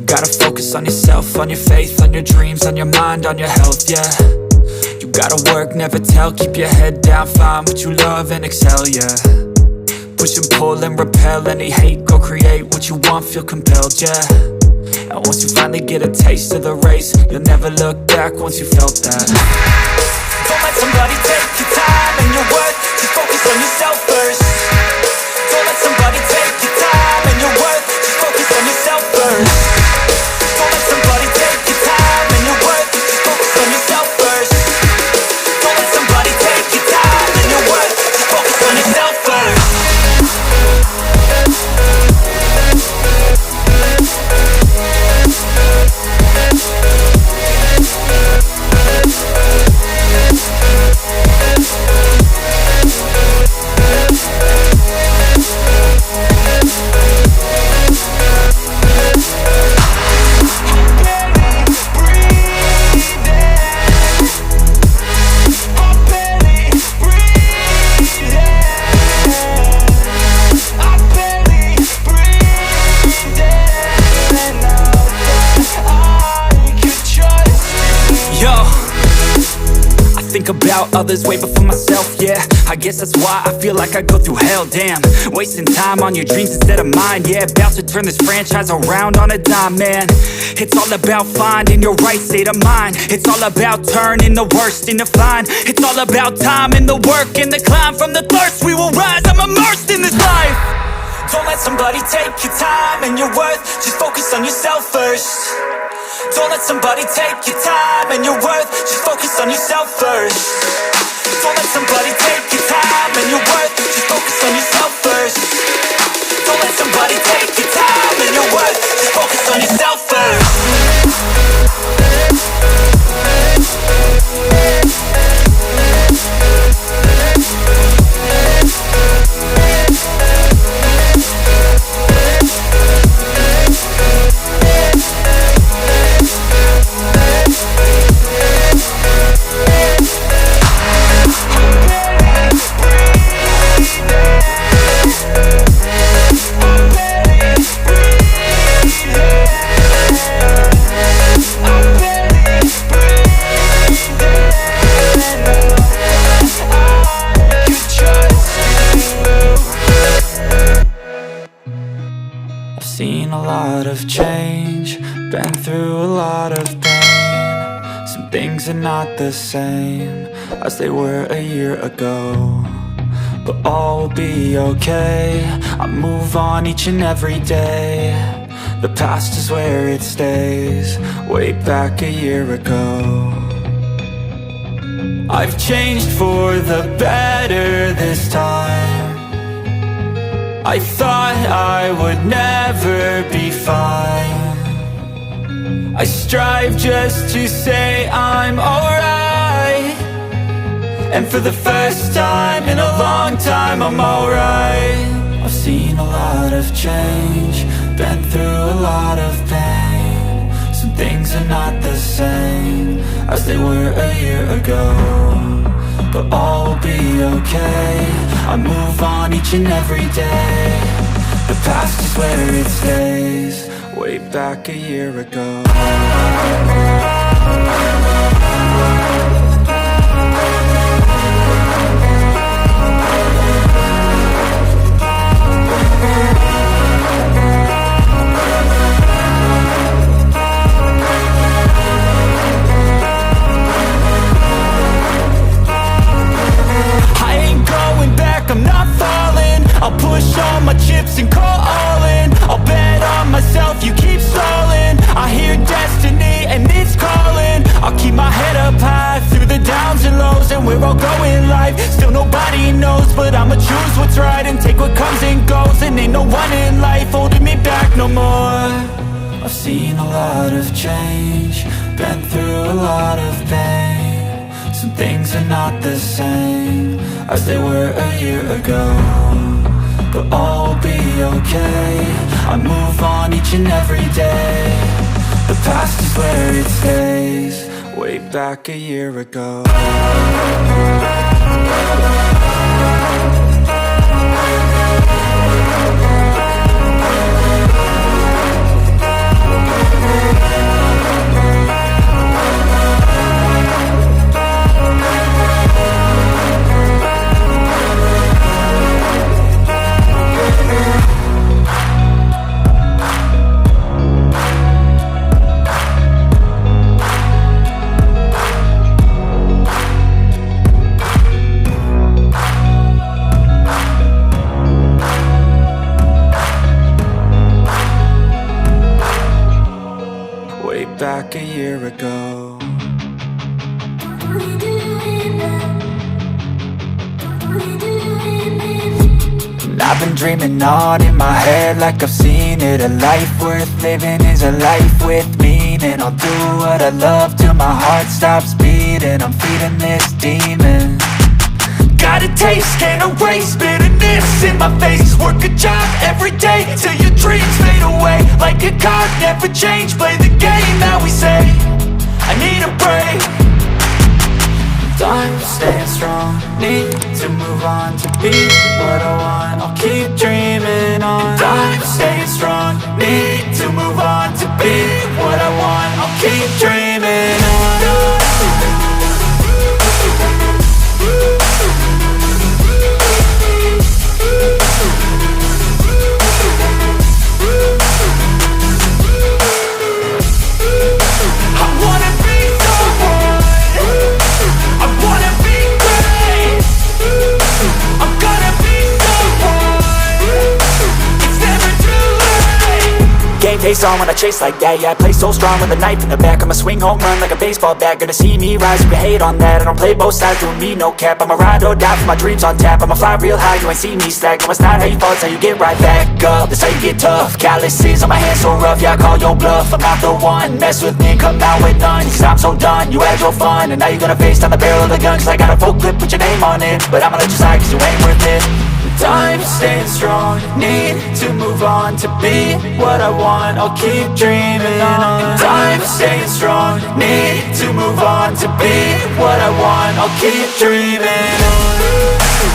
gotta focus on yourself, on your faith, on your dreams, on your mind, on your health, yeah. You gotta work, never tell, keep your head down, find what you love and excel, yeah. Push and pull and repel any hate, go create what you want, feel compelled, yeah. And once you finally get a taste of the race, you'll never look back once you felt that. Don't let somebody take your time and your worth, just focus on yourself first. Don't let somebody take your time and your worth, just focus on yourself first. Don't let somebody take your time and your worth, just focus on yourself first. Don't let somebody take your time and your worth, just focus on yourself first. About others way before myself, yeah. I guess that's why I feel like I go through hell, damn. Wasting time on your dreams instead of mine, yeah. About to turn this franchise around on a dime, man. It's all about finding your right state of mind. It's all about turning the worst into fine. It's all about time and the work and the climb. From the thirst we will rise, I'm immersed in this life. Don't let somebody take your time and your worth, just focus on yourself first. Don't let somebody take your time and your worth, just focus on yourself first. Don't let somebody take your time and your worth, just focus on yourself first. Don't let somebody take your time and your worth, just focus on yourself first. Seen a lot of change, been through a lot of pain. Some things are not the same as they were a year ago, but all will be okay. I move on each and every day. The past is where it stays, way back a year ago. I've changed for the better this time. I thought I would never be fine. I strive just to say I'm alright, and for the first time in a long time I'm alright. I've seen a lot of change, been through a lot of pain. Some things are not the same as they were a year ago, but all will be okay. I move on each and every day. The past is where it stays, way back a year ago. I'm not falling, I'll push all my chips and call all in. I'll bet on myself, you keep stalling. I hear destiny and it's calling. I'll keep my head up high through the downs and lows, and where I'll go in life, still nobody knows. But I'ma choose what's right and take what comes and goes, and ain't no one in life holding me back no more. I've seen a lot of change, been through a lot of pain. Some things are not the same as they were a year ago, but all will be okay. I move on each and every day. The past is where it stays, way back a year ago. back a year ago. And I've been dreaming on in my head like I've seen it. A life worth living is a life with meaning. I'll do what I love till my heart stops beating. I'm feeding this demon. Got a taste, can't erase bitterness in my face. Work a job every day till your dreams fade away. Like a card, never change, play the game that we say. I need a break. Time staying strong, need to move on to be what I want. I'll keep dreaming on. Time staying strong, need to move on to be what I want. I'll keep dreaming on. Face on when I chase like that, yeah, I play so strong with a knife in the back. I'ma swing home run like a baseball bat. Gonna see me rise, you can hate on that. I don't play both sides, doing me no cap. I'ma ride or die for my dreams on tap. I'ma fly real high, you ain't see me slack. No, it's not how you fall, it's how you get right back up. That's how you get tough. Calluses on my hands so rough, yeah, I call your bluff. I'm not the one, mess with me, come out with none. Cause I'm so done, you had your fun. And now you're gonna face down the barrel of the gun. Cause I got a full clip, put your name on it. But I'ma let you slide cause you ain't worth it. Time staying strong, need to move on to be what I want. I'll keep dreaming on. Time staying strong, need to move on to be what I want. I'll keep dreaming on.